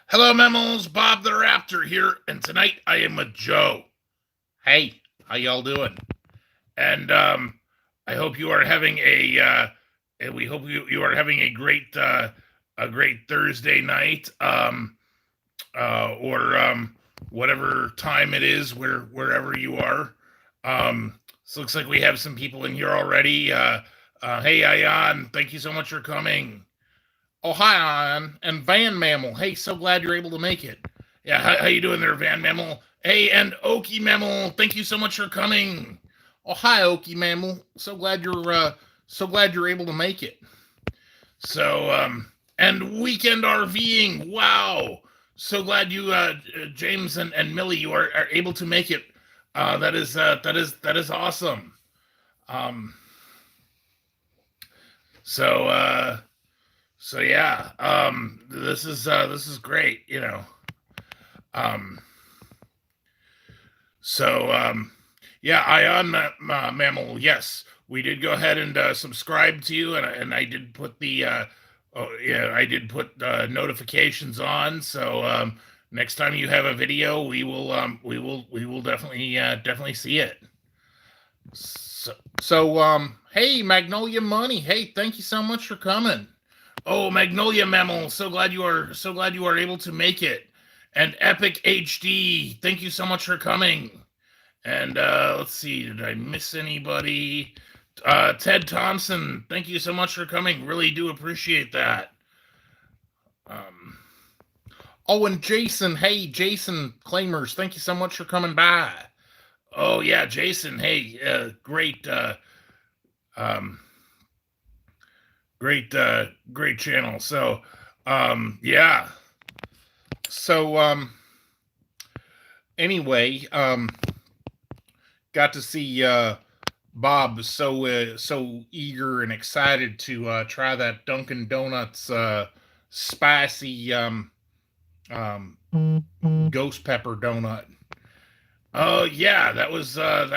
Hello, Mammals. Bob the Raptor here, and tonight I am with Joe. Hey, how y'all doing? And I hope you are having and we hope you are having a great Thursday night, or whatever time it is, wherever you are. So looks like we have some people in here already. Hey, Ayan, thank you so much for coming. Oh, hi, and Van Mammal. Hey, so glad you're able to make it. Yeah, how you doing there, Van Mammal? Hey, and Okie Mammal, thank you so much for coming. Oh, hi, Okie Mammal. So glad you're able to make it. So, and weekend RVing. Wow. So glad you, James and Millie, you are able to make it. That is awesome. Um, so, so yeah, this is great, you know. Um, so yeah, Ion Mammal, yes, we did go ahead and subscribe to you, and I did put I did put notifications on. So next time you have a video, we will definitely see it. Hey, Magnolia Money, hey, thank you so much for coming. Oh, Magnolia Mammal, so glad you are able to make it. And Epic HD, thank you so much for coming. And let's see, did I miss anybody? Ted Thompson, thank you so much for coming. Really do appreciate that. Um, oh, and Jason, hey, Jason Claimers, thank you so much for coming by. Oh yeah, Jason, hey, um, great channel. So, yeah. So, anyway, got to see Bob so eager and excited to try that Dunkin' Donuts spicy um, ghost pepper donut. Oh yeah, that was fun.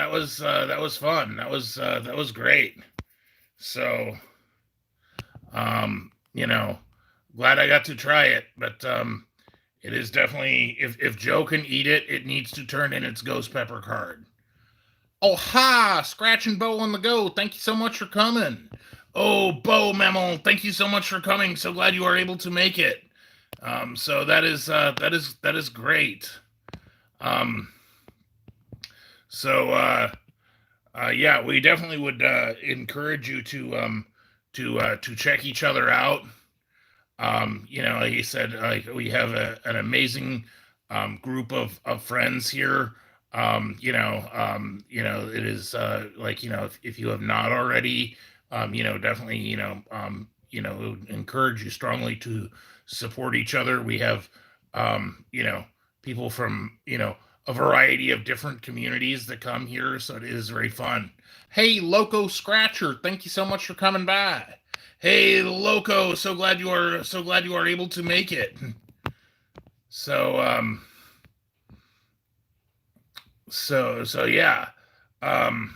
That was great. So you know, glad I got to try it, but it is definitely, if Joe can eat it, it needs to turn in its ghost pepper card. Oh, hi, Scratch and Bow on the go. Thank you so much for coming. Oh, Bo Mammal, thank you so much for coming. So glad you are able to make it. So that is great. Um, so yeah, we definitely would encourage you to check each other out. You know, like you said, like we have an amazing group of friends here. It is like, you know, if you have not already, definitely, encourage you strongly to support each other. We have, people from, a variety of different communities that come here, so it is very fun. Hey, Loco Scratcher, thank you so much for coming by. Hey, Loco, so glad you are able to make it. So so yeah. Um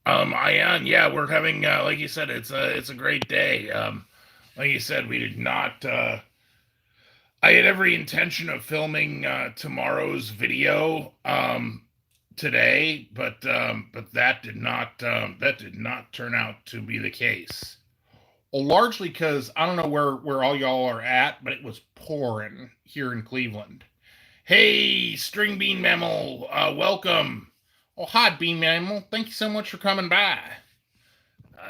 Ian, yeah, we're having like you said, it's a great day. Like you said, we did not I had every intention of filming tomorrow's video today, but that did not turn out to be the case. Well, largely because I don't know where all y'all are at, but it was pouring here in Cleveland. Hey, String Bean Mammal, welcome. Oh, hi, Bean Mammal. Thank you so much for coming by.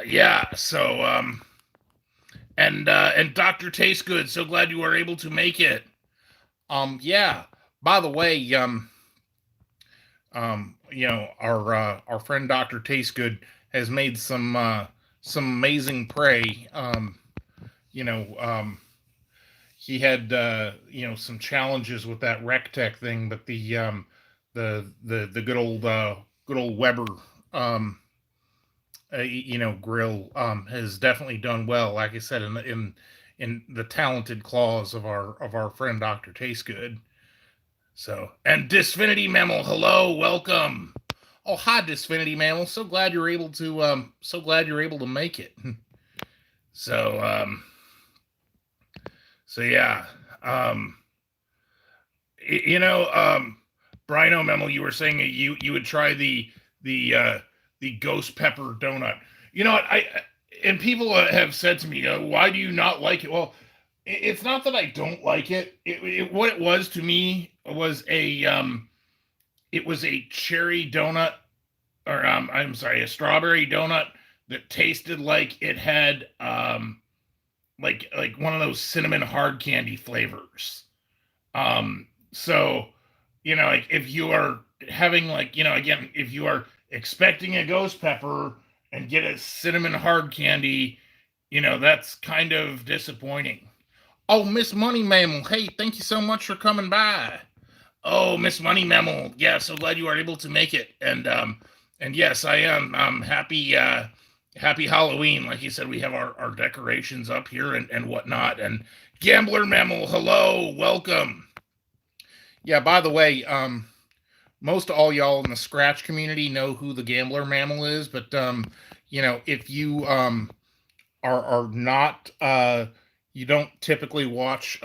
Yeah, so and Doctor Taste Good, so glad you were able to make it. Yeah. By the way, our friend Doctor Tastegood has made some amazing prey. You know, he had some challenges with that Rectech thing, but the good old Weber um, grill has definitely done well. Like I said, in the talented claws of our friend Doctor Tastegood. So, and Disfinity Mammal, hello, welcome. Oh, hi, Disfinity Mammal. So glad you're able to make it. So so yeah. Um, you know, Brino Memo, you were saying that you would try the the ghost pepper donut. You know what? And people have said to me, "Why do you not like it?" Well, it's not that I don't like it. What it was to me was it was a cherry donut, or I'm sorry, a strawberry donut that tasted like it had like one of those cinnamon hard candy flavors. So, like if you are having like, again, if you are expecting a ghost pepper and get a cinnamon hard candy, that's kind of disappointing. Oh, Miss Money Mammal, hey, thank you so much for coming by. Oh, Miss Money Mammal, yeah, so glad you are able to make it. And yes, I am. Happy Halloween. Like you said, we have our decorations up here and whatnot. And Gambler Mammal, hello, welcome. Yeah, by the way, most all y'all in the Scratch community know who the Gambler Mammal is, but if you are not you don't typically watch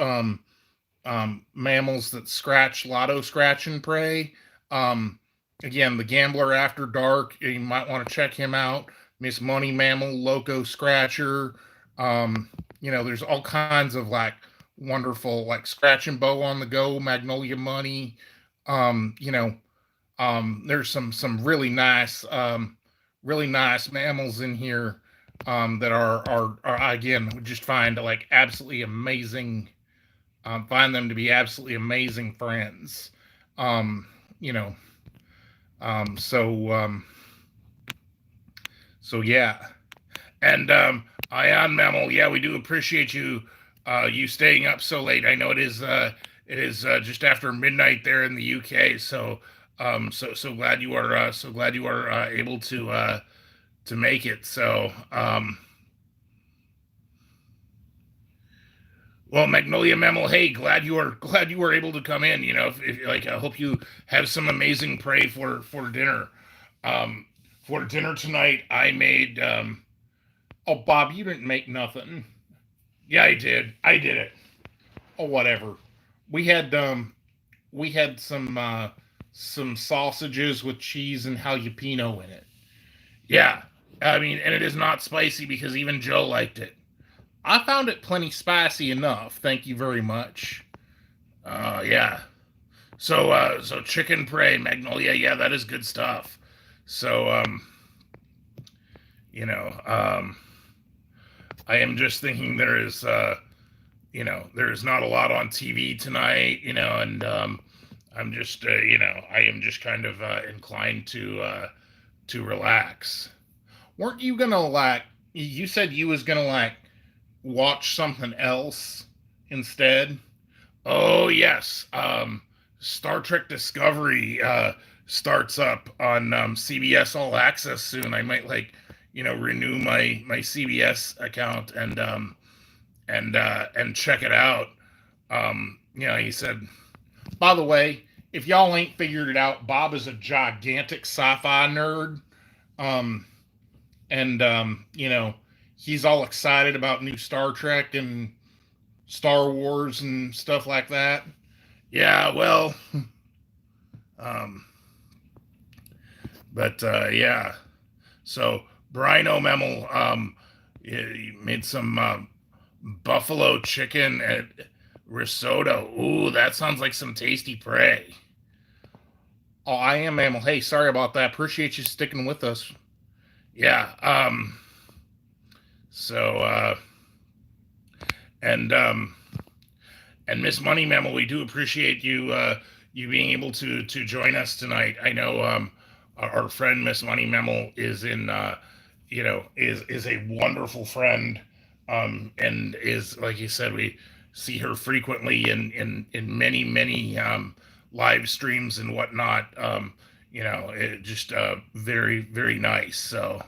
mammals that scratch lotto scratch and pray. Um, Again, the Gambler After Dark, you might want to check him out. Miss Money Mammal, Loco Scratcher. There's all kinds of like wonderful like Scratch and Bow on the Go, Magnolia Money. Um, you know, there's some really nice mammals in here that are again just find like absolutely amazing. Find them to be absolutely amazing friends. Um, you know, um, so um, so yeah, and Ion Mammal, yeah, we do appreciate you staying up so late. I know it is just after midnight there in the UK, so glad you are able to make it. So well, Magnolia Mammal, hey, glad you were able to come in. If like, I hope you have some amazing prey for dinner. Um, for dinner tonight, I made. Oh, Bob, you didn't make nothing. Yeah, I did. I did it. Oh, whatever. We had some sausages with cheese and jalapeno in it. Yeah, I mean, and it is not spicy because even Joe liked it. I found it plenty spicy enough. Thank you very much. Yeah. So chicken prey, Magnolia, yeah, that is good stuff. So you know, I am just thinking there is not a lot on TV tonight, and I'm just I am just kind of inclined to relax. Weren't you gonna like? You said you was gonna like watch something else instead. Oh yes, Star Trek Discovery starts up on CBS All Access soon. I might like renew my CBS account and check it out. He said. By the way, if y'all ain't figured it out, Bob is a gigantic sci-fi nerd. Um, and he's all excited about new Star Trek and Star Wars and stuff like that. Yeah, well, um, but yeah. So Brino Memel he made some buffalo chicken at risotto. Ooh, that sounds like some tasty prey. Oh, I am Mammal. Hey, sorry about that. Appreciate you sticking with us. Yeah. So and and Miss Money Mammal, we do appreciate you being able to join us tonight. I know our friend Miss Money Mammal is in is a wonderful friend, and is, like you said, we see her frequently in many live streams and whatnot. It just very nice. So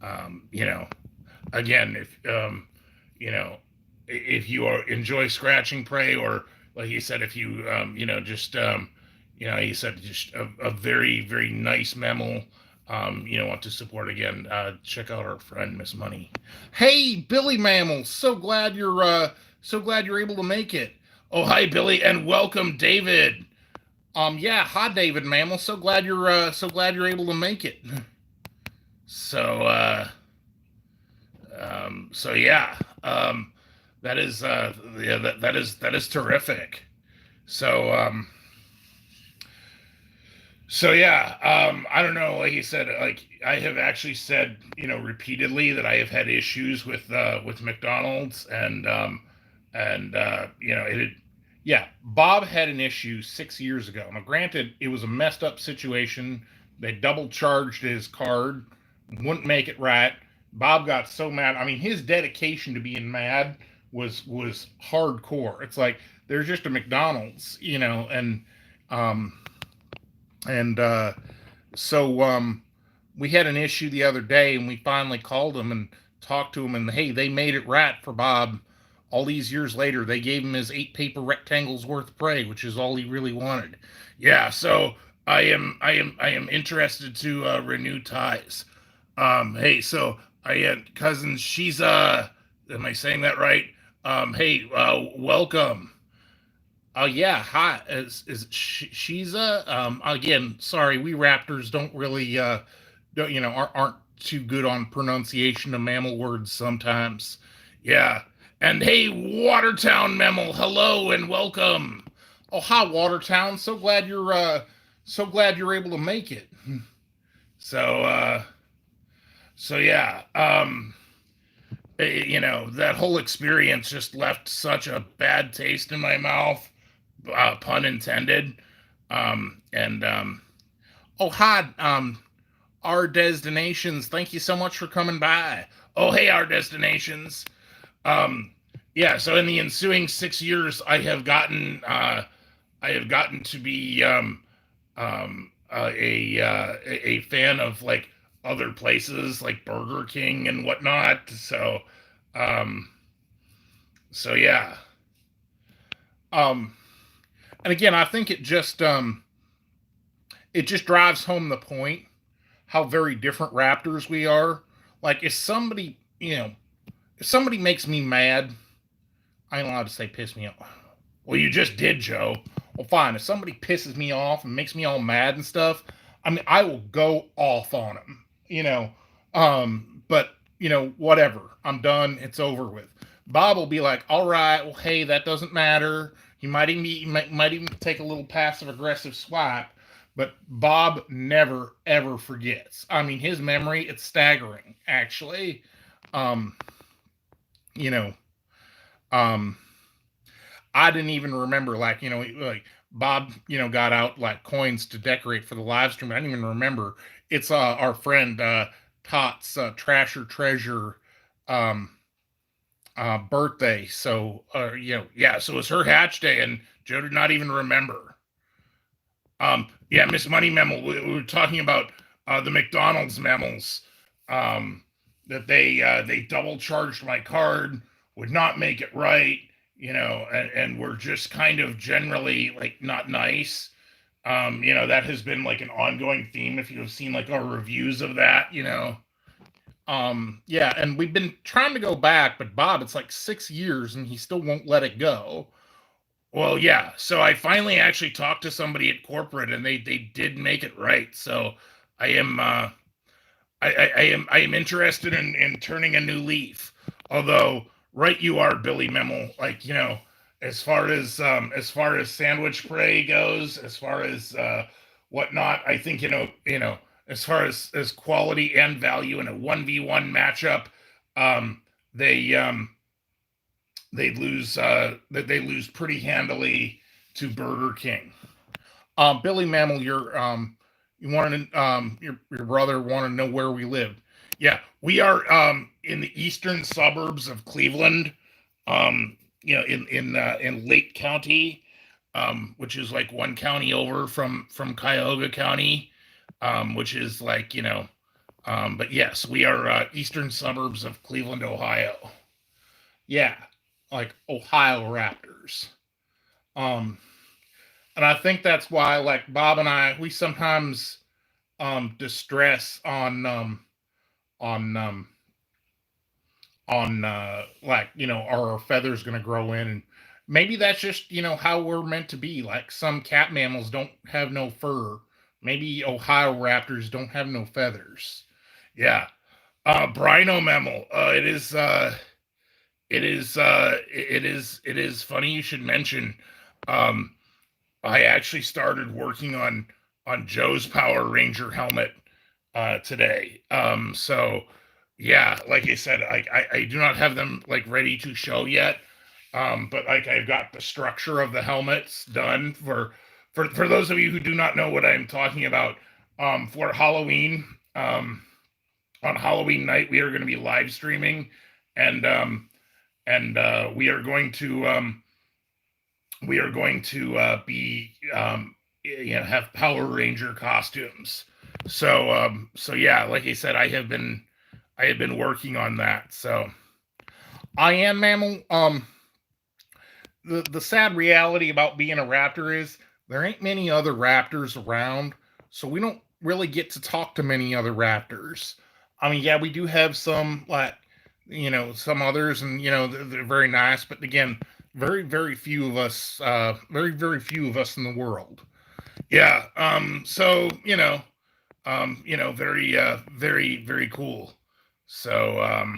um, you know, again, you know, if you enjoy scratching prey, or like you said, if you just he said just a very nice mammal. want to support again, check out our friend Miss Money. Hey, Billy Mammal, so glad you're able to make it. Oh, hi, Billy, and welcome, David. Yeah, hi, David Mammal. So glad you're able to make it. So, so yeah, that is, yeah, that is terrific. So, so yeah, I don't know. Like you said, like I have actually said, repeatedly that I have had issues with McDonald's, and yeah, Bob had an issue 6 years ago. Now, granted, it was a messed up situation. They double charged his card, wouldn't make it right. Bob got so mad. I mean, his dedication to being mad was hardcore. It's like there's just a McDonald's, um, and so we had an issue the other day, and we finally called him and talked to him, and hey, they made it right for Bob. All these years later, they gave him his 8 paper rectangles worth of prey, which is all he really wanted. Yeah, so I am interested to renew ties. Hey, so I cousin, she's am I saying that right? Hey, welcome. Oh yeah, hi. She's again? Sorry, we Raptors don't really don't aren't too good on pronunciation of mammal words sometimes. Yeah, and hey, Watertown mammal, hello and welcome. Oh hi, Watertown. So glad you're able to make it. So so yeah, that whole experience just left such a bad taste in my mouth, pun intended. And Oh hi, our destinations. Thank you so much for coming by. Oh hey, our destinations. Um, yeah. So in the ensuing 6 years, I have gotten to be a fan of like other places like Burger King and whatnot. Um, so yeah. Um, and again, I think it just drives home the point how very different Raptors we are. Like if somebody makes me mad, I ain't allowed to say piss me off. Well, you just did, Joe. Well, fine. If somebody pisses me off and makes me all mad and stuff, I mean, I will go off on them. But whatever. I'm done. It's over with. Bob will be like, "All right, well, hey, that doesn't matter." He might even take a little passive aggressive swipe, but Bob never ever forgets. I mean, his memory, it's staggering, actually. Um, you know, um, I didn't even remember, like, like Bob, got out like coins to decorate for the live stream. I didn't even remember. It's our friend Tot's Trasher Treasure um birthday. So yeah, so it was her hatch day, and Joe did not even remember. Yeah, Miss Money Memo. We were talking about the McDonald's memos. That they double charged my card, would not make it right, and were just kind of generally like not nice. That has been like an ongoing theme. If you have seen like our reviews of that, yeah, and we've been trying to go back, but Bob, it's like 6 years, and he still won't let it go. Well, yeah. So I finally actually talked to somebody at corporate, and they did make it right. So I am I am interested in turning a new leaf. Although, right you are, Billy Memmel. Like as far as sandwich prey goes, as far as whatnot, I think as far as quality and value in a 1v1 matchup, um, they they lose pretty handily to Burger King. Billy Mammal, you wanted your brother wanted to know where we lived. Yeah, we are in the eastern suburbs of Cleveland. In Lake County, which is like one county over from Cuyahoga County, which is like but yes, we are eastern suburbs of Cleveland, Ohio. Yeah, like Ohio Raptors. Um, and I think that's why, like Bob and I, we sometimes distress on like, are our feathers going to grow in? And maybe that's just, how we're meant to be. Like some cat mammals don't have no fur. Maybe Ohio raptors don't have no feathers. Yeah. Brino mammal. It is funny you should mention. Um, I actually started working on Joe's Power Ranger helmet today. So yeah, like I said, I do not have them like ready to show yet. But like I've got the structure of the helmets done for those of you who do not know what I'm talking about. For Halloween, on Halloween night, we are going to be live streaming, and we are going to be have Power Ranger costumes. So yeah, like I said, I have been working on that. So I am mammal. The sad reality about being a raptor is there ain't many other raptors around, so we don't really get to talk to many other raptors. I mean, yeah, we do have some like some others, and they're very nice, but again, very few of us, very few of us in the world. Yeah. So very cool. So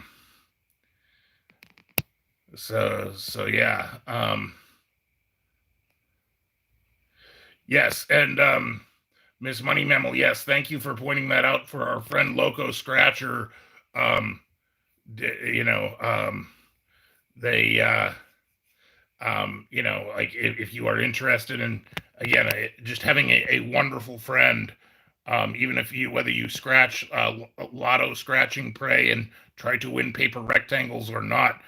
yeah. Yes, and Miss Money Memo, yes, thank you for pointing that out for our friend Loco Scratcher. Um, you know, they, like if you are interested in, again, just having a wonderful friend, even if whether you scratch lotto scratching prey and try to win paper rectangles or not,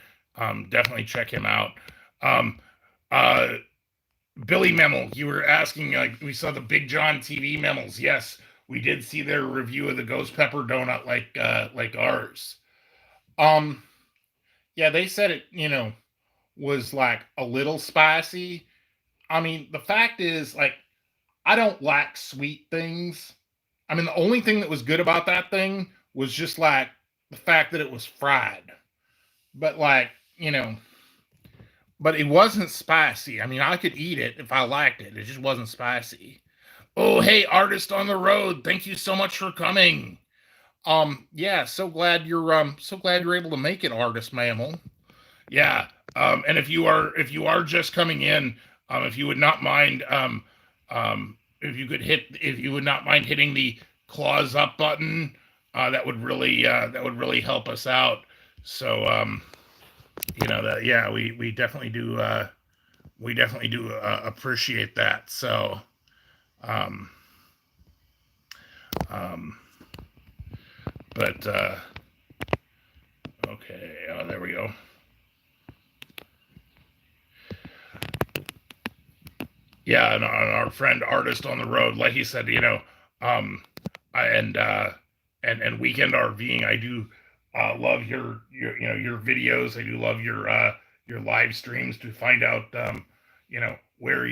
definitely check him out. Um, uh, Billy Memo, you were asking, like, we saw the Big John TV memos. Yes, we did see their review of the ghost pepper donut, like ours. Um, yeah, they said it, was like a little spicy. I mean, the fact is, like, I don't like sweet things. I mean, the only thing that was good about that thing was just like the fact that it was fried. But like, but it wasn't spicy. I mean, I could eat it if I liked it. It just wasn't spicy. Oh, hey, artist on the road. Thank you so much for coming. Yeah, so glad you're able to make it, artist mammal. Yeah. And if you are just coming in, if you would not mind, if you would not mind hitting the claws up button, that would really help us out. So, that, yeah, we definitely do, appreciate that. So, um, um, but, okay, there we go. Yeah, and our friend artist on the road, like he said, and weekend RVing. I do love your videos. I do love your live streams to find out where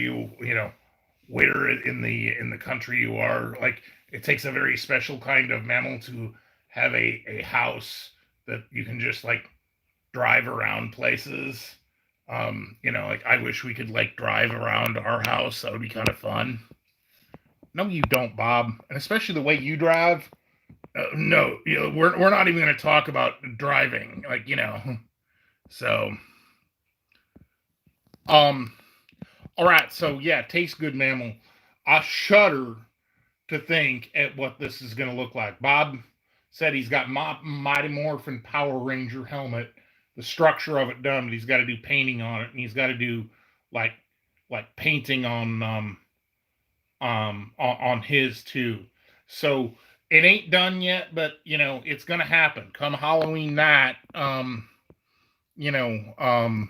where in the country you are. Like it takes a very special kind of mammal to have a house that you can just like drive around places. Like I wish we could like drive around our house. That would be kind of fun. No, you don't, Bob. And especially the way you drive. No, we're not even going to talk about driving. Like, So, all right. So yeah, tastes good, mammal. I shudder to think at what this is going to look like. Bob said he's got Mighty Morphin Power Ranger helmet, the structure of it done, but he's got to do painting on it, and he's got to do like painting on his too. So it ain't done yet, but it's gonna happen come Halloween night. You know,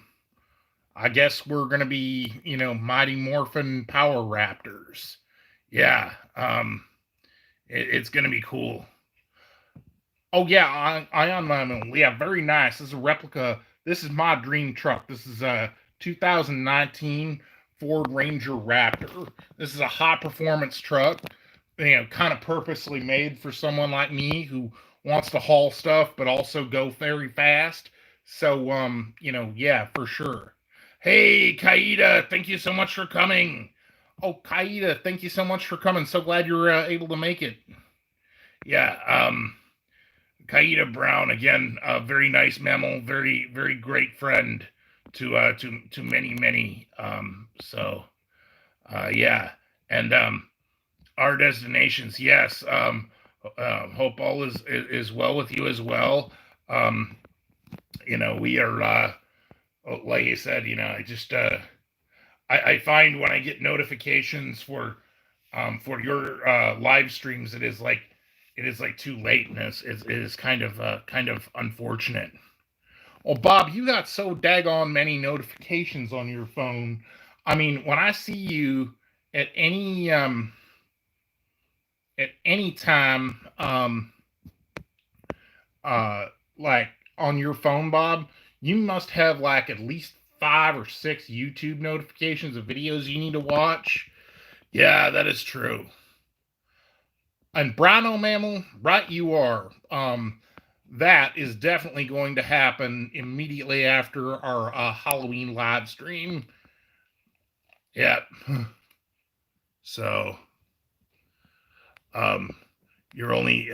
I guess we're gonna be Mighty Morphin Power Raptors. Yeah, it's gonna be cool. Oh yeah, Ion Lemon. Yeah, very nice. This is a replica. This is my dream truck. This is a 2019 Ford Ranger Raptor. This is a high performance truck, kind of purposely made for someone like me who wants to haul stuff but also go very fast. So, yeah, for sure. Hey, Kaida, thank you so much for coming. Oh, Kaida, thank you so much for coming. So glad you're able to make it. Yeah, Kaida Brown again, a very nice mammal, very very great friend to many many. Yeah, and our destinations, yes. Hope all is well with you as well. Um, we are like I said, I just I find when I get notifications for your live streams, it is like too late, and it is kind of unfortunate. Well, Bob, you got so daggone many notifications on your phone. I mean, when I see you at any time, uh, like on your phone, Bob, you must have like at least 5 or 6 YouTube notifications of videos you need to watch. Yeah, that is true. And Brino Mammal, right you are. That is definitely going to happen immediately after our Halloween live stream. Yep. So, um, you're only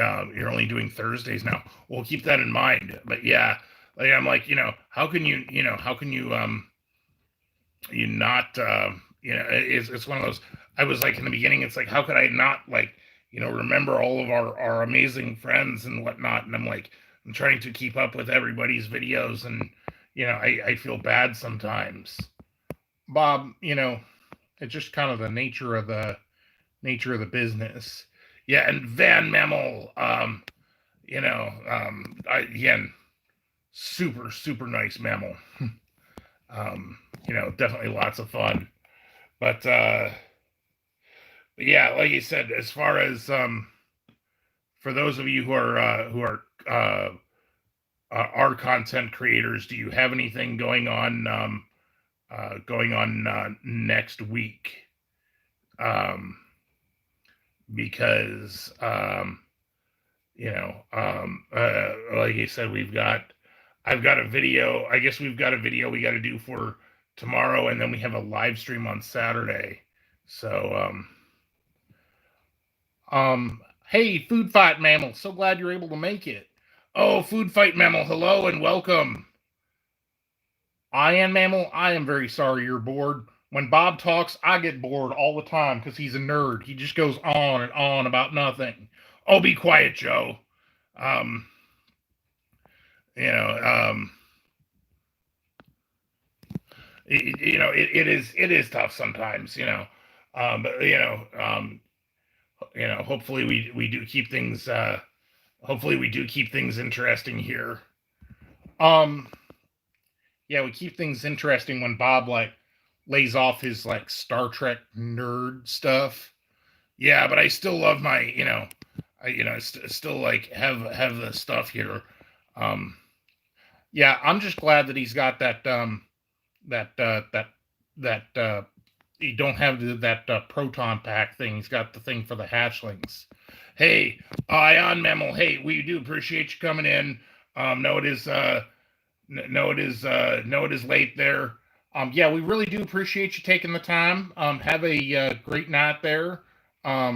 doing Thursdays now. We'll keep that in mind. But yeah, like I'm like, how can you not it's one of those. I was like in the beginning, it's like, how could I not, like, remember all of our amazing friends and whatnot? And I'm trying to keep up with everybody's videos, and I feel bad sometimes. Bob, it's just kind of the nature of the business. Yeah, and Van Mammal, again, super super nice mammal. Definitely lots of fun. But yeah, like you said, as far as for those of you who are our content creators, do you have anything going on next week? Because like I said, I've got a video. I guess we've got a video we got to do for tomorrow, and then we have a live stream on Saturday. So, hey, Food Fight Mammal, so glad you're able to make it. Oh, Food Fight Mammal, hello and welcome. I am Mammal. I am very sorry you're bored. When Bob talks, I get bored all the time because he's a nerd. He just goes on and on about nothing. Oh, be quiet, Joe. Um, you know, um, it is tough sometimes, but hopefully we do keep things interesting here. Yeah, we keep things interesting when Bob like lays off his like Star Trek nerd stuff. Yeah, but I still love my, still like have the stuff here. Yeah, I'm just glad that he's got that you don't have that proton pack thing. He's got the thing for the hatchlings. Hey, Ion Mammal. Hey, we do appreciate you coming in. No, it is late there. Yeah, we really do appreciate you taking the time. Have a great night there. A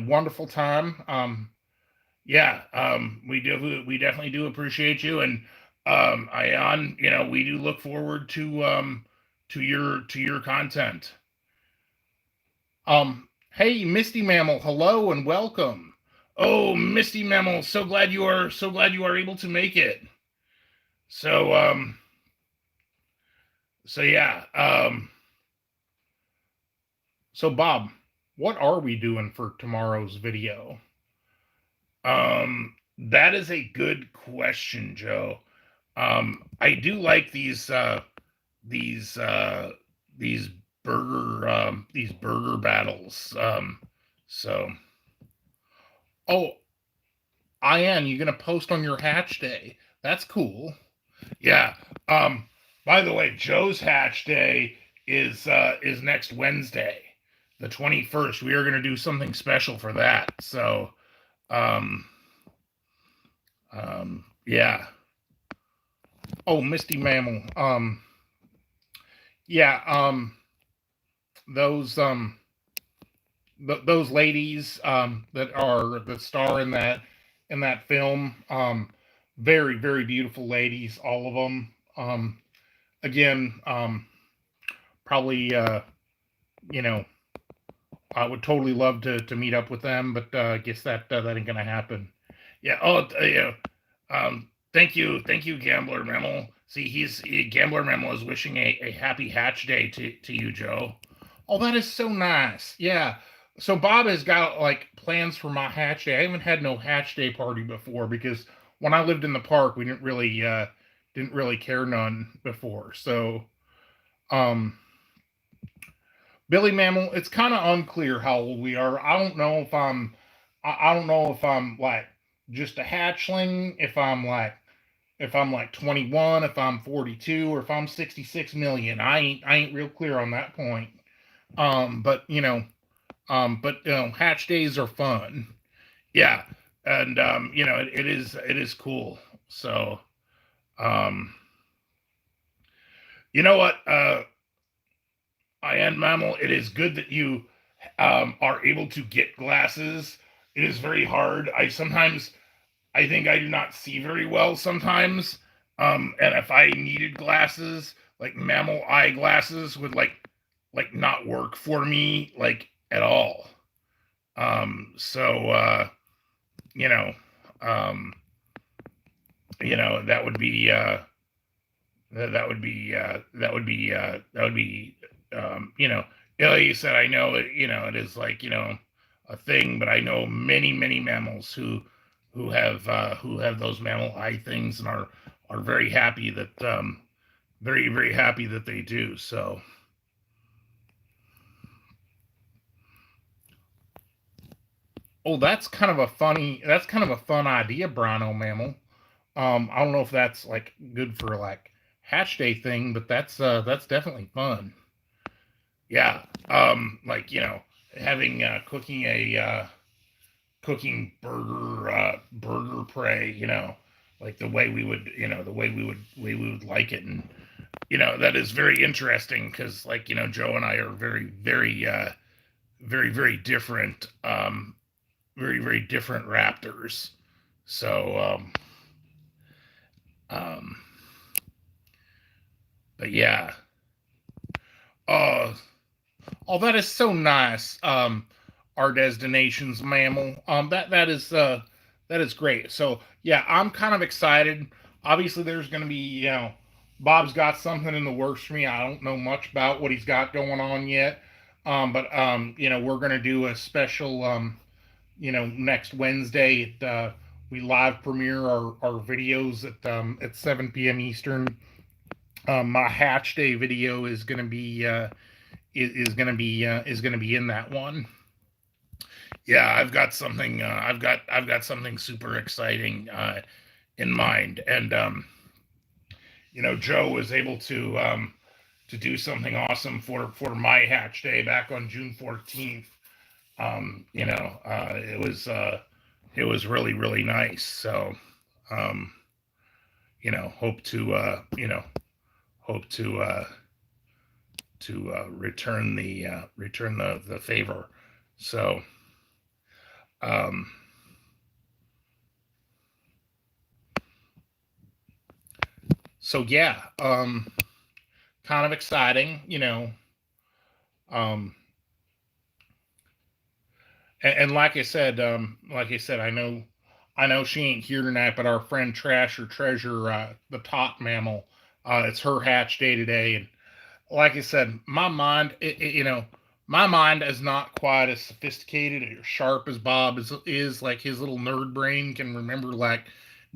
wonderful time. Yeah, we definitely do appreciate you, and Ion, we do look forward to your content. Hey, Misty Mammal, hello and welcome. Oh, Misty Mammal, so glad you are able to make it. So yeah. So Bob, what are we doing for tomorrow's video? That is a good question, Joe. I do like these burger battles. So, oh, Ian, you gonna post on your hatch day? That's cool. Yeah. By the way, Joe's hatch day is next Wednesday. the 21st, we are going to do something special for that. So, um, yeah. Oh, Misty Mammal. Yeah. Those those ladies that star in that film, very very beautiful ladies, all of them. Again, probably you know I would totally love to meet up with them, but I guess that ain't gonna happen. Yeah. Oh, yeah. Thank you, Gambler Memo. See, Gambler Memo is wishing a happy Hatch Day to you, Joe. Oh, that is so nice. Yeah. So Bob has got like plans for my Hatch Day. I haven't had no Hatch Day party before because when I lived in the park, we didn't really care none before. So um Billy Mammal, it's kind of unclear how old we are. I don't know if I'm like just a hatchling, if I'm like 21, if I'm 42, or if I'm 66 million. I ain't real clear on that point. But hatch days are fun. Yeah, and it is cool. So um, you know what? I am Mammal. It is good that you are able to get glasses. It is very hard. I think I do not see very well sometimes. And if I needed glasses, like mammal eyeglasses would like not work for me like at all. So you know, um, that would be that would be like you said, I know it, it is like, a thing, but I know many mammals who have those mammal eye things and are very happy that very happy that they do. So oh, that's kind of a fun idea, Brino Mammal. I don't know if that's like good for like hatch day thing, but that's definitely fun. Yeah. Like, having cooking burger prey, like the way we would, way we would like it. And that is very interesting because, like, Joe and I are very different, very different raptors. So um but yeah. uh oh, that is so nice. Our destinations mammal. That is great. So yeah, I'm kind of excited. Obviously, there's going to be, Bob's got something in the works for me. I don't know much about what he's got going on yet. But we're going to do a special, next Wednesday. We live premiere our videos at 7 p.m. Eastern. My Hatch Day video is going to be is going to be in that one. Yeah, I've got something super exciting in mind, and Joe was able to do something awesome for my Hatch Day back on June 14th. It was really nice. So hope to hope to return the favor. So um, yeah, kind of exciting, um, and like I said, I know she ain't here tonight, but our friend Trash or Treasure, the top mammal, it's her hatch day today, and like I said, my mind is not quite as sophisticated or sharp as Bob is. Like his little nerd brain can remember like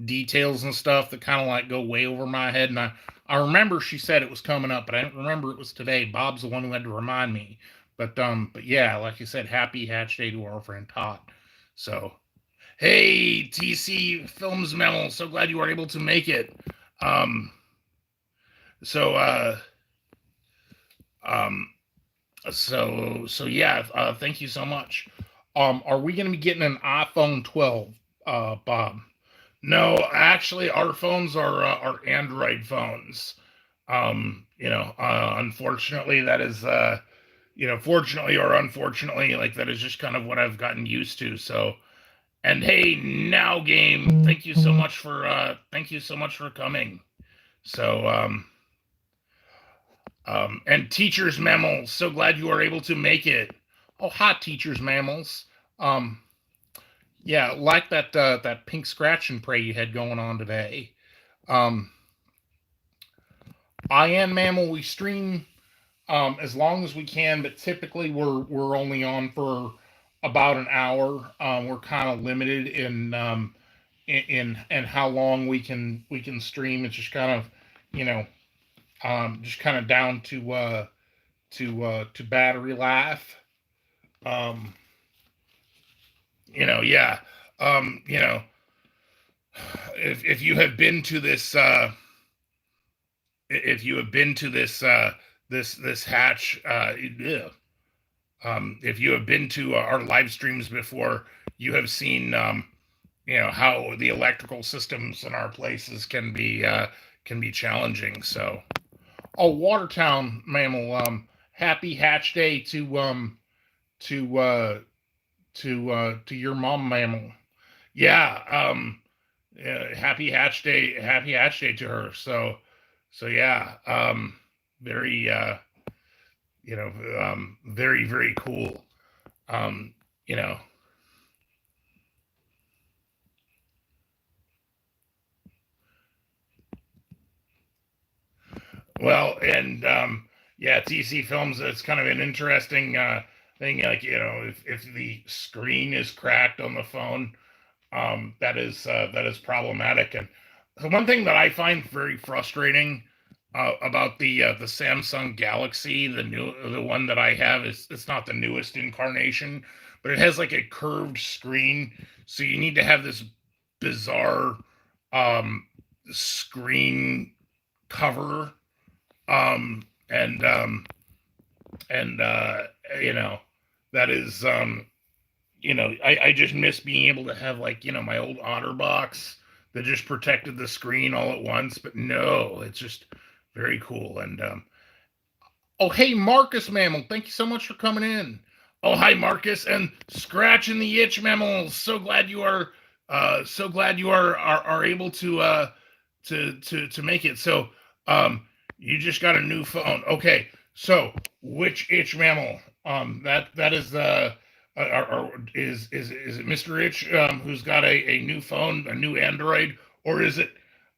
details and stuff that kind of like go way over my head. And I remember she said it was coming up, but I didn't remember it was today. Bob's the one who had to remind me. But yeah, like you said, happy Hatch Day to our friend Todd. So hey, TC Films Memo, so glad you were able to make it. Um, so um So yeah, thank you so much. Are we going to be getting an iPhone 12, Bob? No, actually, our phones are Android phones. Unfortunately, that is fortunately or unfortunately, like that is just kind of what I've gotten used to. So, and hey, now game, thank you so much for coming. So, and teachers mammals, so glad you are able to make it. Oh, hot teachers mammals. Um, yeah, like that pink scratch and pray you had going on today. Um, I am mammal. We stream as long as we can, but typically we're only on for about an hour. We're kind of limited in how long we can stream. It's just kind of you know just kind of down to battery life. Um, yeah. Um, you know, if you have been to this if you have been to this hatch yeah. If you have been to our live streams before, you have seen how the electrical systems in our places can be challenging. So, oh, Watertown mammal, happy hatch day to to your mom mammal. Yeah, happy hatch day to her. So yeah, very very very cool. Um, you know, well, and yeah, TC Films. It's kind of an interesting thing. Like if the screen is cracked on the phone, that is problematic. And the one thing that I find very frustrating about the Samsung Galaxy, the one that I have is it's not the newest incarnation, but it has like a curved screen, so you need to have this bizarre um, screen cover, and and you know that is I just miss being able to have like my old OtterBox that just protected the screen all at once. But no, it's just very cool. And oh, hey, Marcus Mammal, thank you so much for coming in. Oh, hi, Marcus, and scratching the itch, Mammals. So glad you are able to make it. So, you just got a new phone. Okay, so which itch mammal? That is is it Mr. Itch who's got a new phone, a new Android, or is it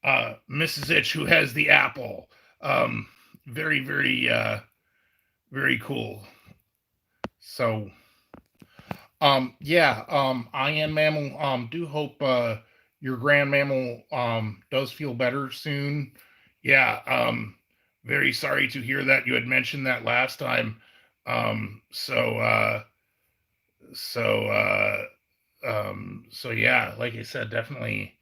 Mrs. Itch who has the Apple? Very very very cool. So yeah, I am mammal. Do hope your grand mammal does feel better soon. Yeah, very sorry to hear that. You had mentioned that last time. Um, so uh, so so yeah, like I said, definitely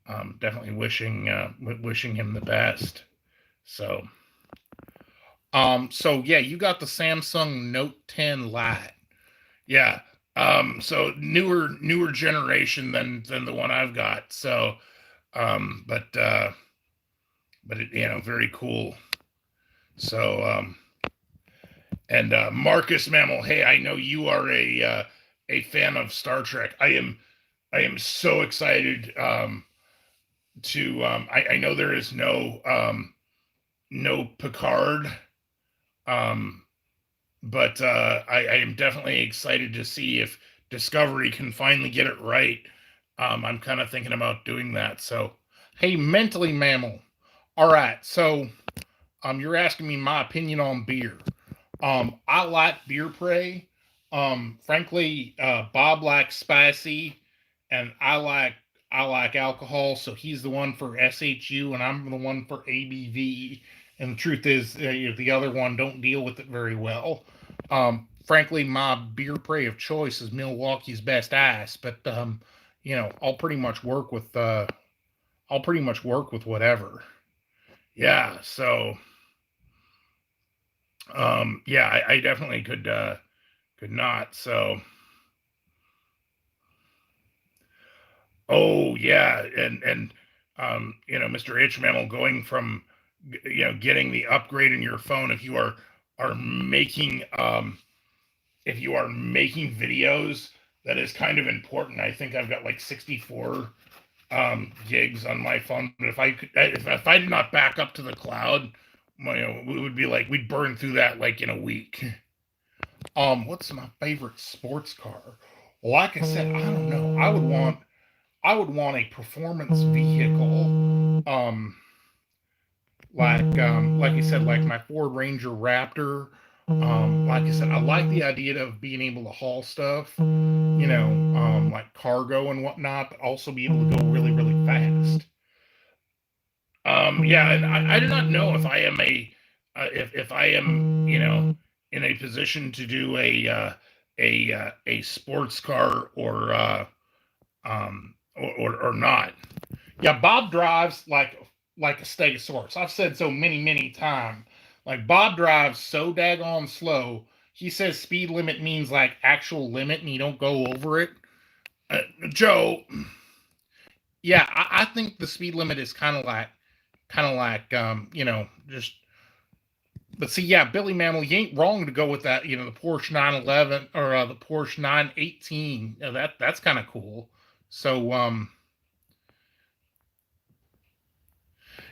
wishing him the best. So so yeah, you got the Samsung Note 10 Lite. Yeah. So newer generation than the one I've got. So but it, very cool. So and Marcus Mammal, hey, I know you are a fan of Star Trek. I am so excited to I know there is no Picard, um but I am definitely excited to see if Discovery can finally get it right. I'm kind of thinking about doing that. So, hey, mentally mammal. All right, so you're asking me my opinion on beer. I like beer prey. Frankly, Bob likes spicy, and I like alcohol. So he's the one for SHU, and I'm the one for ABV. And the truth is, the other one don't deal with it very well. Frankly, my beer prey of choice is Milwaukee's Best Ice, but I'll pretty much work with whatever. Yeah, so Yeah, I definitely could not. So, oh yeah, and Mr. H Mammal, going from getting the upgrade in your phone, are making if you are making videos, that is kind of important. I think I've got like 64 gigs on my phone. But if I did not back up to the cloud, we would be like, we'd burn through that like in a week. What's my favorite sports car? Like I said, I don't know. I would want a performance vehicle. Like you said, like my Ford Ranger Raptor. Like I said, I like the idea of being able to haul stuff, like cargo and whatnot, but also be able to go really, really fast. Yeah, and I do not know if I am if I am, in a position to do a sports car or not. Yeah, Bob drives like a stegosaurus. I've said so many, many times. Like Bob drives so daggone slow. He says speed limit means like actual limit, and you don't go over it. Joe, yeah, I think the speed limit is kind of like just. But see, yeah, Billy Mammal, you ain't wrong to go with that. The Porsche 911 or the Porsche 918. That's kind of cool. So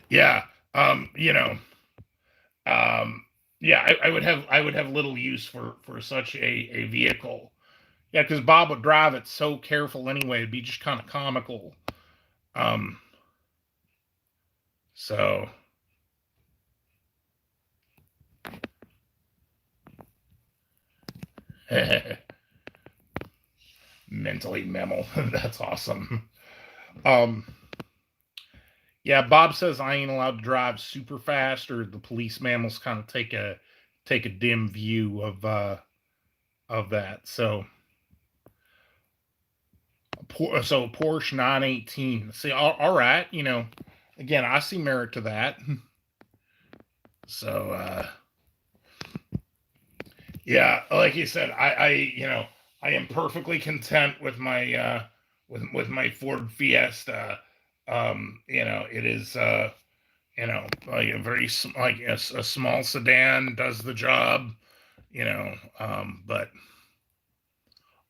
yeah, um, you know, um, yeah, I would have little use for such a vehicle. Yeah, because Bob would drive it so careful anyway. It'd be just kind of comical. Um, so mentally mammal. That's awesome. Um, yeah, Bob says I ain't allowed to drive super fast, or the police mammals kind of take a dim view of that. So Porsche 918. See, all right, again, I see merit to that. So yeah, like you said, I am perfectly content with my with my Ford Fiesta. It is like a like a small sedan, does the job. But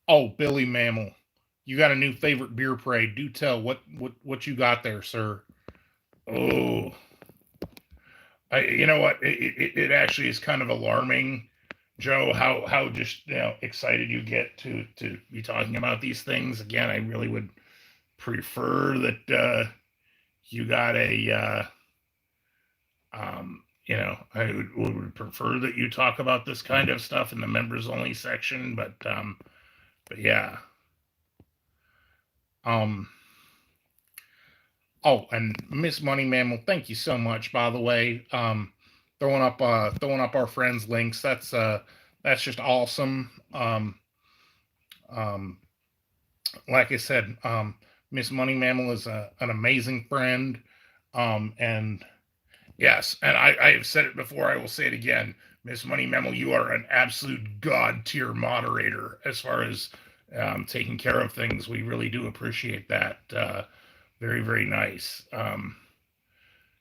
oh, Billy Mammal, you got a new favorite beer parade? Do tell, what you got there, sir. Oh, you know what? It actually is kind of alarming, Joe, how just excited you get to be talking about these things again. I really would prefer that you got I would prefer that you talk about this kind of stuff in the members only section, but yeah. Um, Oh, and Miss Money Mammal, thank you so much, by the way. Throwing up our friends links. That's just awesome. Um, like I said, Miss Money Mammal is an amazing friend. And yes, and I have said it before, I will say it again. Miss Money Mammal, you are an absolute god tier moderator as far as taking care of things. We really do appreciate that. Very, very nice.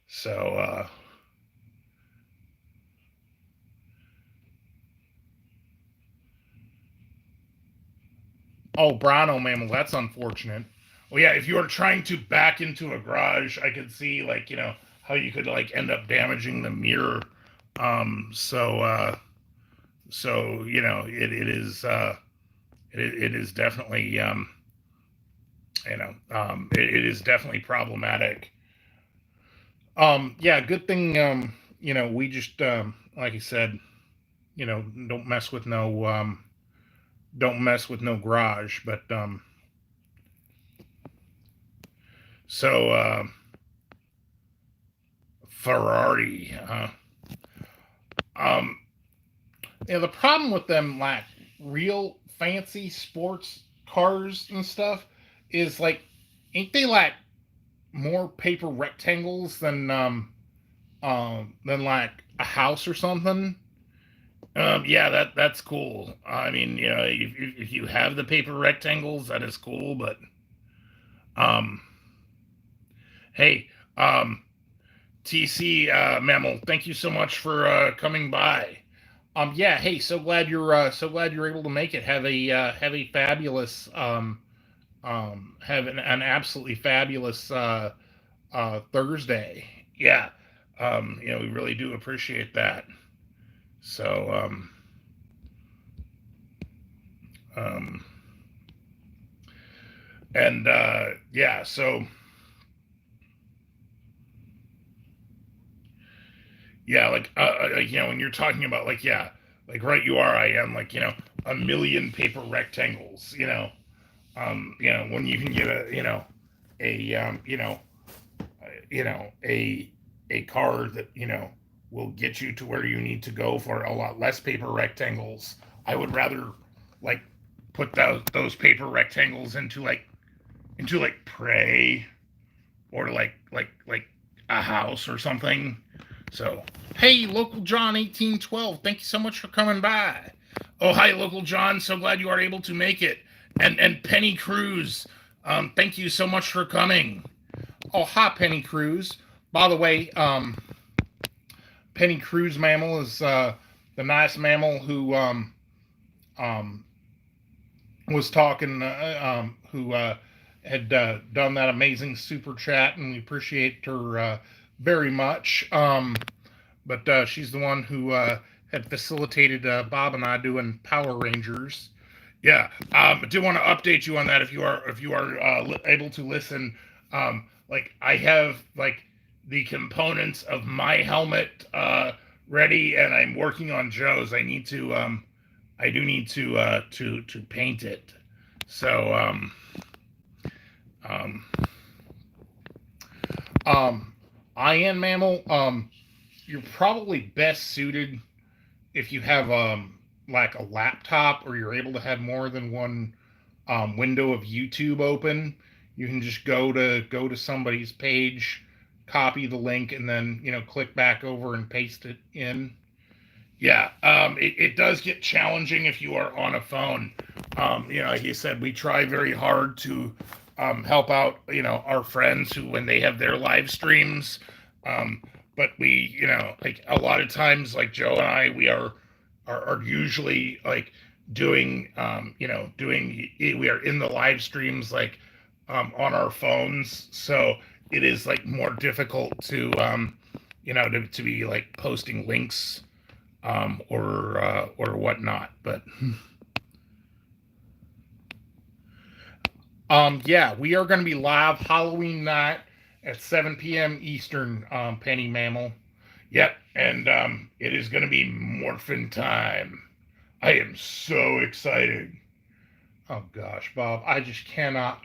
So, oh, Brano Mammal, that's unfortunate. Well, yeah, if you were trying to back into a garage, I could see, like, how you could, like, end up damaging the mirror. So, it is definitely, it is definitely problematic. Yeah, good thing, we just, like I said, don't mess with no garage. But so Ferrari, um, the problem with them, like real fancy sports cars and stuff, is like, ain't they like more paper rectangles than like a house or something? Yeah, that's cool. I mean, if you have the paper rectangles, that is cool. But um, hey, TC Mammal, thank you so much for coming by. Yeah, hey, so glad you're able to make it. Have a fabulous have an absolutely fabulous Thursday. Yeah, we really do appreciate that. So um, and yeah, so yeah, when you're talking about like yeah, like right, you are. I am like a million paper rectangles. When you can get a a car that will get you to where you need to go for a lot less paper rectangles. I would rather like put those paper rectangles into like prey or like a house or something. So hey, local John 1812, thank you so much for coming by. Oh hi, local John, so glad you are able to make it. And Penny Cruz, thank you so much for coming. Oh hi, Penny Cruz. By the way, Penny Cruz Mammal is the nice mammal who um, was talking, who had done that amazing super chat, and we appreciate her very much. But she's the one who had facilitated Bob and I doing Power Rangers. Yeah, I do want to update you on that if you are able to listen. Like I have like the components of my helmet ready, and I'm working on Joe's. I do need to paint it. So um, um, Ian Mammal, you're probably best suited if you have like a laptop or you're able to have more than one window of YouTube open. You can just go to somebody's page, copy the link, and then click back over and paste it in. Yeah, it does get challenging if you are on a phone. Like you said, we try very hard to help out, our friends who when they have their live streams. Um, but we, like a lot of times, like Joe and I, we are usually like doing, we are in the live streams like on our phones, so it is like more difficult to, to be like posting links or whatnot. But yeah, we are going to be live Halloween night at 7 p.m. Eastern. Penny Mammal. Yep, and it is going to be morphin time. I am so excited. Oh gosh, Bob, I just cannot.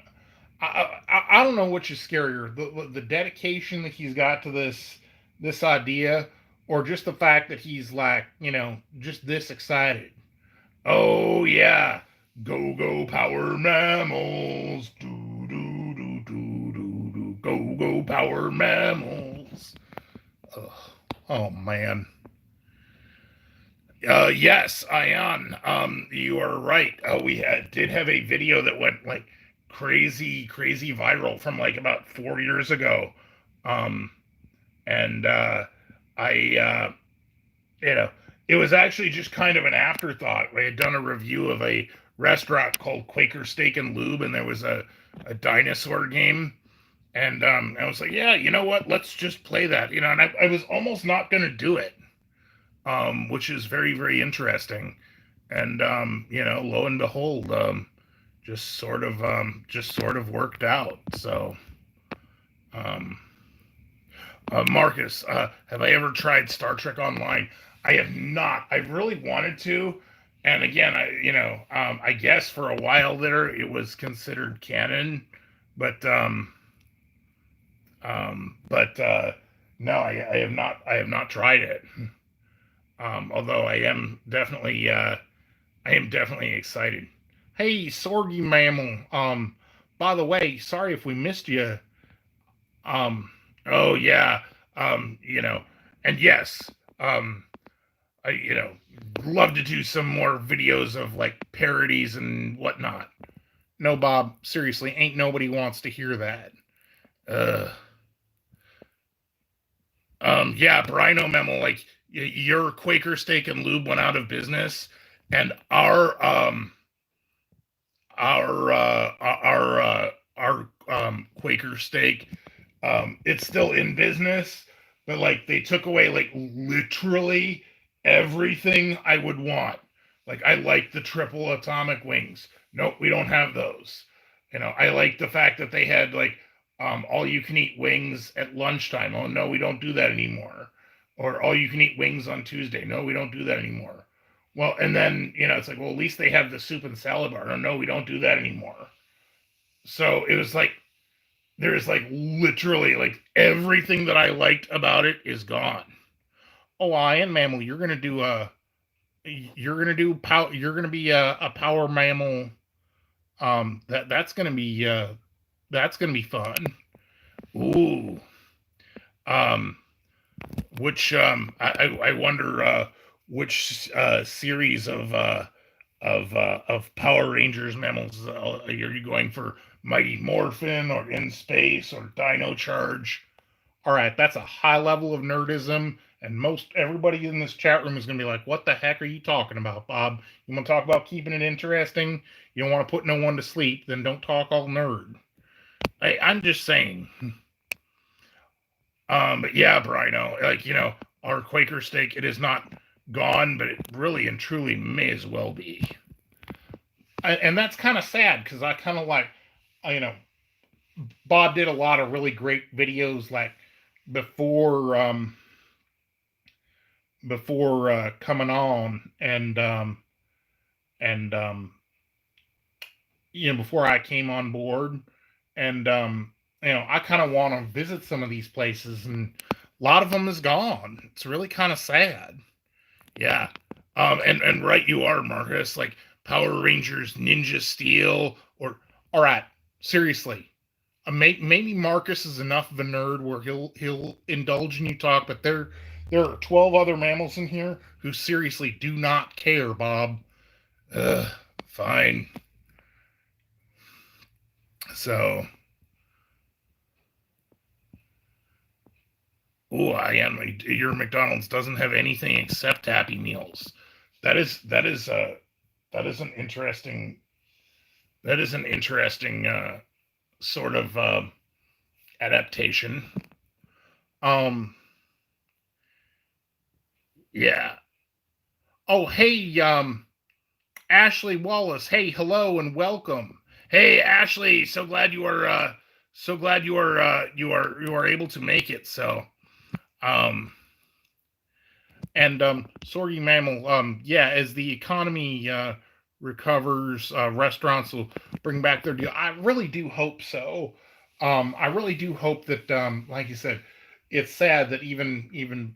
I don't know which is scarier, the dedication that he's got to this idea, or just the fact that he's like just this excited. Oh yeah, go go power mammals, do do do do do do, go go power mammals. Ugh. Oh man. Yes, Ion. You are right. Did have a video that went like crazy viral from like about 4 years ago. Um, and I, you know, it was actually just kind of an afterthought. We had done a review of a restaurant called Quaker Steak and Lube, and there was a dinosaur game. And I was like, yeah, you know what? Let's just play that. And I was almost not going to do it, which is very interesting. And lo and behold, just sort of worked out. So, um, Marcus, have I ever tried Star Trek Online? I have not. I really wanted to, and again, I guess for a while there it was considered canon, but no, I have not. I have not tried it. Although I am definitely excited. Hey, Sorgy Mammal. By the way, sorry if we missed you. Um, oh yeah. Um, you know, and yes, love to do some more videos of like parodies and whatnot. No, Bob, seriously, ain't nobody wants to hear that. Yeah, Brino Memo, like your Quaker Steak and Lube went out of business, and our Quaker Steak, it's still in business, but like they took away like literally everything I would want. Like I like the triple atomic wings. Nope, we don't have those. I like the fact that they had like all you can eat wings at lunchtime. Oh no, we don't do that anymore. Or all you can eat wings on Tuesday. No, we don't do that anymore. Well, and then it's like, well, at least they have the soup and salad bar. No, we don't do that anymore. So it was like there's like literally like everything that I liked about it is gone. Oh, I am mammal. You're gonna be a power mammal. That's gonna be fun. Ooh. Um, which I wonder which series of Power Rangers mammals are you going for? Mighty Morphin or In Space or Dino Charge? All right, that's a high level of nerdism, and most everybody in this chat room is going to be like, "What the heck are you talking about, Bob? You want to talk about keeping it interesting? You don't want to put no one to sleep? Then don't talk all nerd." I'm just saying. But yeah, Brino, like our Quaker steak, it is not gone, but it really and truly may as well be. And that's kind of sad because I kind of like, Bob did a lot of really great videos like before coming on and before I came on board, and I kind of want to visit some of these places, and a lot of them is gone. It's really kind of sad. Yeah. And right you are, Marcus. Like Power Rangers Ninja Steel, or all right, seriously. Maybe Marcus is enough of a nerd where he'll indulge in you talk, but there are 12 other mammals in here who seriously do not care, Bob. Fine. So, I am. Your McDonald's doesn't have anything except Happy Meals. That is an interesting sort of adaptation. Yeah. Oh, hey, Ashley Wallace. Hey, hello and welcome. Hey, Ashley. So glad you are. You are able to make it. So, and sorry, mammal. Yeah, as the economy recovers, restaurants will bring back their deal. I really do hope so. I really do hope that, like you said, it's sad that even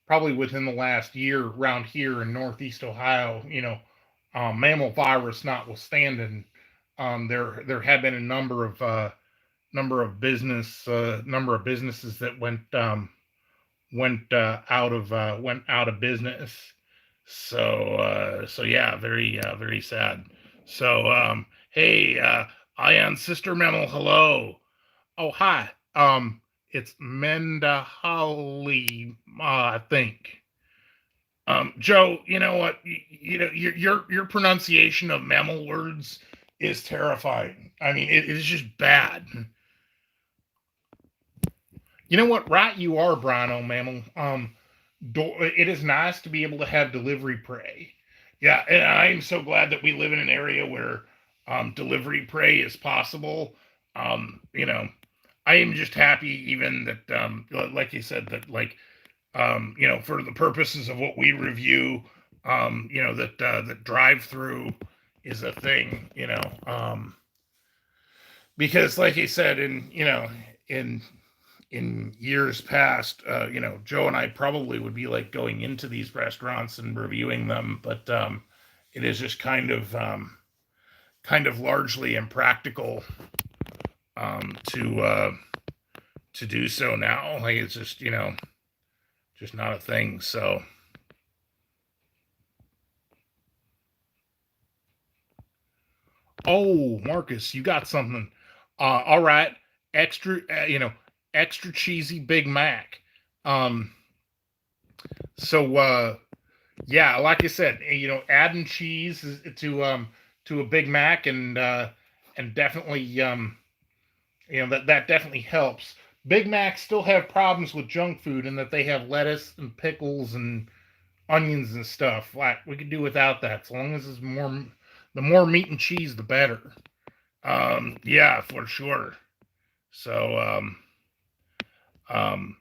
probably within the last year around here in Northeast Ohio, mammal virus notwithstanding, there have been a number of businesses that went out of business. So yeah, very sad. So hey, Ion Sister Mammal, hello. Oh hi. It's Menda Holly, I think. Joe, you know what? Your pronunciation of mammal words is terrifying. I mean, it is just bad. You know what? Right, you are, Brino Mammal. It is nice to be able to have delivery pray. Yeah, and I am so glad that we live in an area where delivery pray is possible. I am just happy even that, like you said, that like for the purposes of what we review, that drive-through is a thing. Because like I said, in years past, Joe and I probably would be like going into these restaurants and reviewing them, but it is just kind of largely impractical to do so now. Like it's just just not a thing. So Oh, Marcus, you got something. All right, extra, extra cheesy Big Mac. Um, so yeah, like I said, adding cheese to a Big Mac and definitely that definitely helps. Big Macs still have problems with junk food in that they have lettuce and pickles and onions and stuff. Like we could do without that. As long as it's the more meat and cheese, the better. Yeah, for sure. So, um,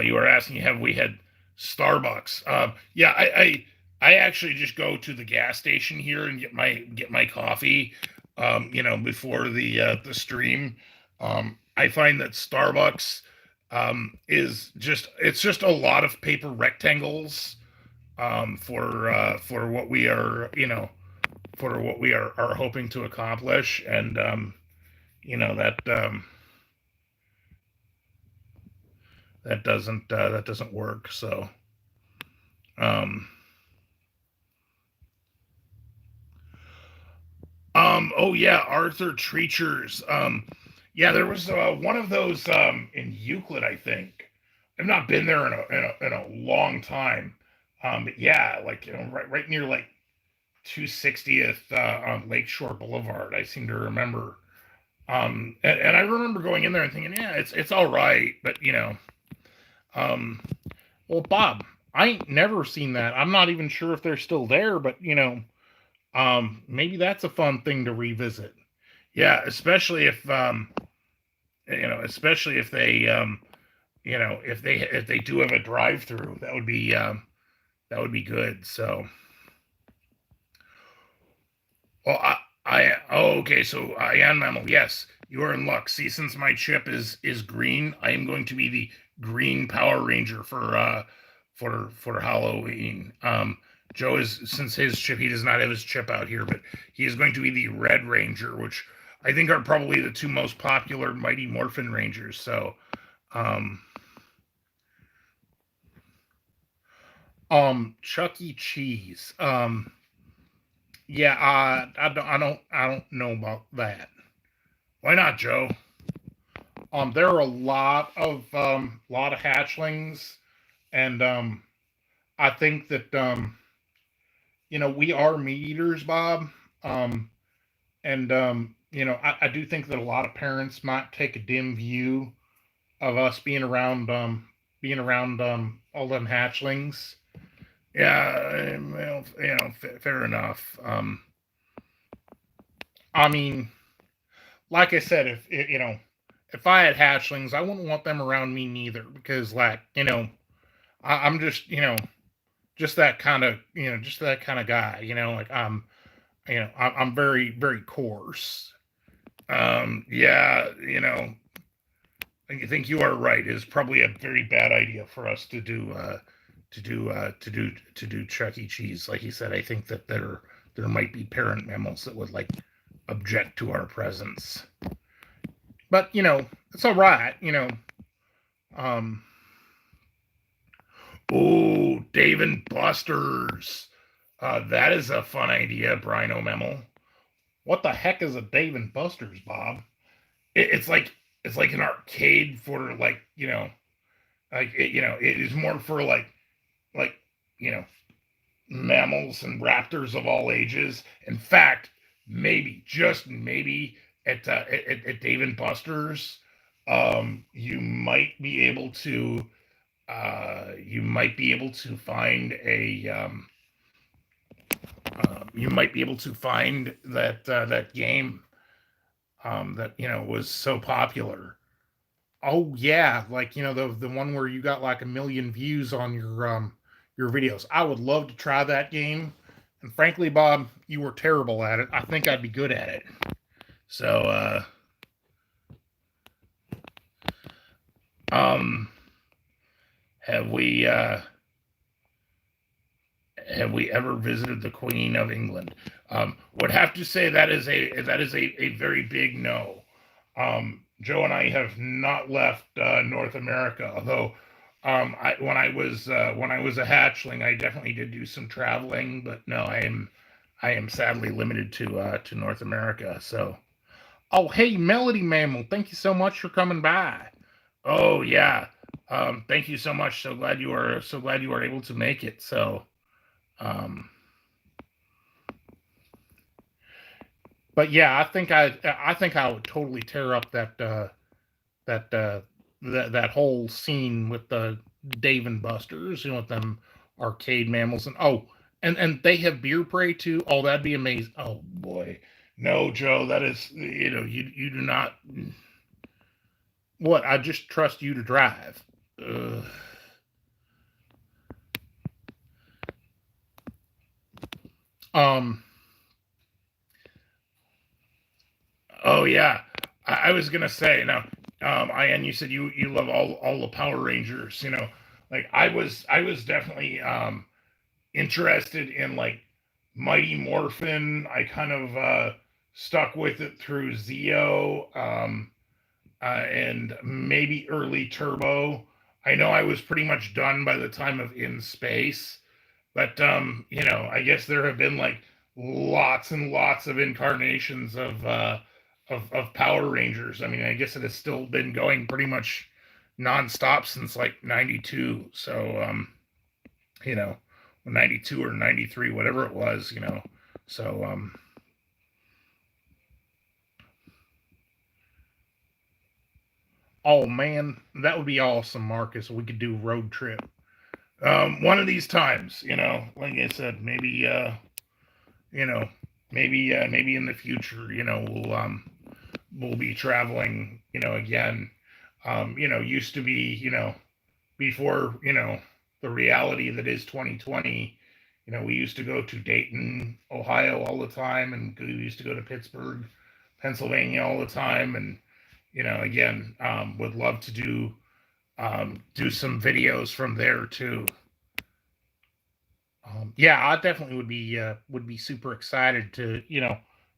you were asking, have we had Starbucks? Yeah, I actually just go to the gas station here and get my coffee. Before the stream. I find that Starbucks is just a lot of paper rectangles for what we are are hoping to accomplish, and that doesn't work. So, um, oh yeah, Arthur Treachers. Yeah, there was one of those in Euclid, I think. I've not been there in a long time. But yeah, like right near like 260th on Lakeshore Boulevard. I seem to remember. And I remember going in there and thinking, yeah, it's all right, but um, well, Bob, I ain't never seen that. I'm not even sure if they're still there, but maybe that's a fun thing to revisit. Yeah, especially if they if they do have a drive-through, that would be good. So, well, okay, so I am mammal. Yes, you are in luck. See, since my chip is green, I am going to be the green Power Ranger for Halloween. Joe is, since his chip, he does not have his chip out here, but he is going to be the Red Ranger, which I think are probably the two most popular Mighty Morphin Rangers. So, um, Chuck E. Cheese. Yeah, I don't know about that. Why not, Joe? There are a lot of hatchlings, and I think that we are meat eaters, Bob. Um, and I do think that a lot of parents might take a dim view of us being around all them hatchlings. Yeah, well, fair enough. I mean, like I said, if I had hatchlings, I wouldn't want them around me neither because, like, I'm just just that kind of guy. Like I'm very very coarse. Yeah, I think you are right. It's probably a very bad idea for us to do Chuck E. Cheese. Like you said, I think that there might be parent mammals that would like object to our presence. But it's all right. Um, oh, Dave and Buster's. That is a fun idea, Brino Memmel. What the heck is a Dave and Buster's, Bob? It's like an arcade for like it is more for like you know mammals and raptors of all ages. In fact, maybe just maybe at Dave and Buster's, you might be able to find that game that was so popular. Oh yeah, like the one where you got like a million views on your videos. I would love to try that game. And frankly, Bob, you were terrible at it. I think I'd be good at it. So um have we ever visited the Queen of England? Would have to say that is a very big no. Joe and I have not left North America, although when I was a hatchling, I definitely did do some traveling. But no, I am sadly limited to North America. So, oh hey, Melody Mammal, thank you so much for coming by. Oh yeah, thank you so much. So glad you were able to make it. So, um, but yeah, I think I would totally tear up that that whole scene with the Dave and Buster's, with them arcade mammals, and and they have beer prey too. Oh, that'd be amazing. Oh boy, no, Joe, that is, you do not. What? I just trust you to drive. Ugh. Um. Oh yeah, I was gonna say now. Ian, you said you love all the Power Rangers. Like I was definitely interested in like Mighty Morphin. I kind of stuck with it through Zeo, and maybe early Turbo. I know I was pretty much done by the time of In Space, but I guess there have been like lots and lots of incarnations of Power Rangers. I mean, I guess it has still been going pretty much nonstop since like '92. So you know, 92 or 93, whatever it was. So, oh man, that would be awesome, Marcus. We could do road trip. One of these times, like I said, maybe, you know, maybe in the future, we'll be traveling, again. Used to be, before, the reality that is 2020. We used to go to Dayton, Ohio all the time, and we used to go to Pittsburgh, Pennsylvania all the time. And, again, would love to do some videos from there too. Yeah, I definitely would be super excited to,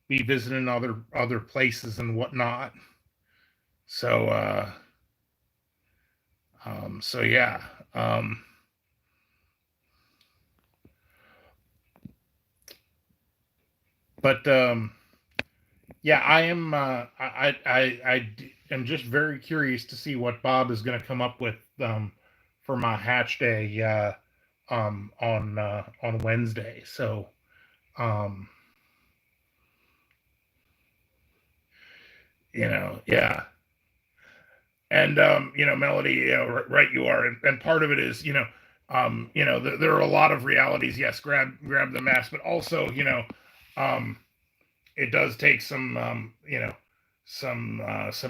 be visiting other places and whatnot. So so yeah. Um, but yeah, I am. Am just very curious to see what Bob is going to come up with for my hatch day on Wednesday. So um, yeah. And Melody, right, you are, and part of it is, there are a lot of realities. Yes, grab the mask, but also, um, it does take some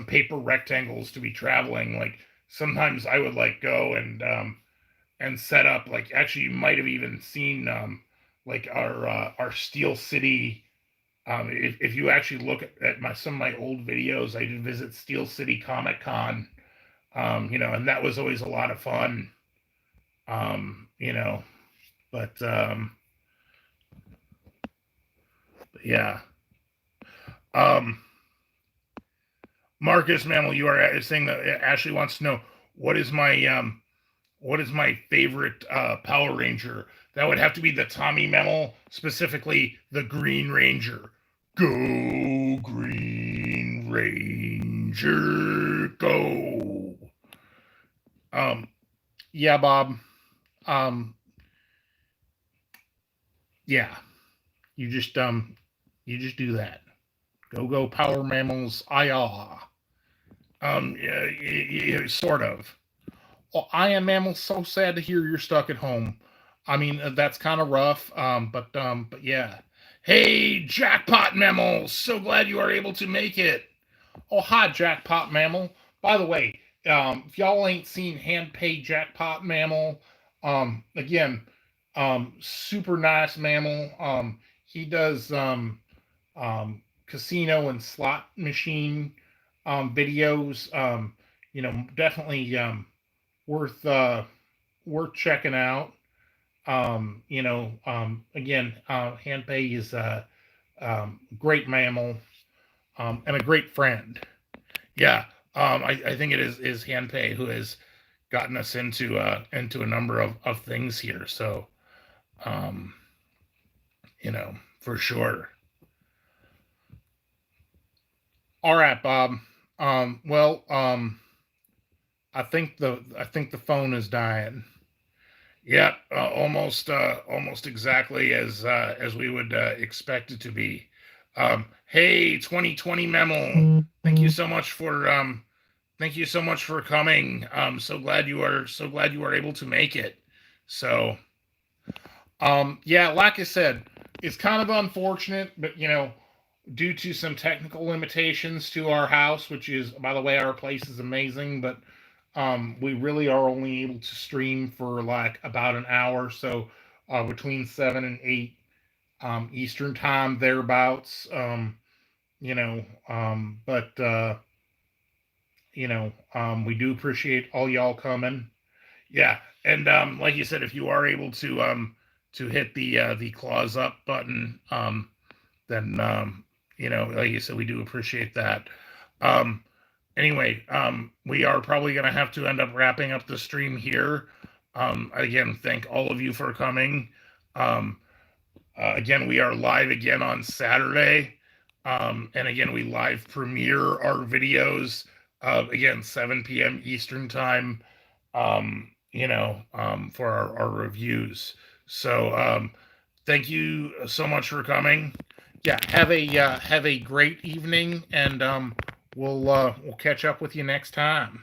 paper rectangles to be traveling. Like sometimes I would like go and set up, like, actually you might have even seen like our Steel City. If you actually look at some of my old videos, I did visit Steel City Comic Con, and that was always a lot of fun. Um, you know, but yeah. Um, Marcus Mammal, you are saying that Ashley wants to know what is my favorite Power Ranger. That would have to be the Tommy Mammal, specifically the Green Ranger. Go Green Ranger, go. Um, yeah, Bob. Um, yeah, you just you just do that. Go Power Mammals, ah. Yeah, yeah, sort of. Oh, I am mammal. So sad to hear you're stuck at home. I mean, that's kind of rough. But yeah. Hey, jackpot mammal! So glad you are able to make it. Oh, hi, jackpot mammal. By the way, if y'all ain't seen hand pay jackpot mammal, again, super nice mammal. He does casino and slot machine videos. Definitely worth checking out. Again, Hanpei is a great mammal and a great friend. Yeah, I think it is Hanpei who has gotten us into a number of things here. So, um, you know, for sure. All right, Bob. Well, I think the phone is dying. Yeah, almost exactly as we would expect it to be. Hey, 2020 Memmel, thank you so much for coming. So glad you are able to make it. So, yeah, like I said, it's kind of unfortunate, but due to some technical limitations to our house, which is, by the way, our place is amazing, but we really are only able to stream for like about an hour, so between 7 and 8 Eastern time, thereabouts. But we do appreciate all y'all coming. Yeah, and like you said, if you are able to hit the claws up button, then like you said, we do appreciate that. Um, anyway, we are probably going to have to end up wrapping up the stream here. Again, thank all of you for coming. Um, again, we are live again on Saturday. And again, we live premiere our videos, again, 7 p.m. Eastern time, for our reviews. So thank you so much for coming. Yeah, have a great evening, and we'll catch up with you next time.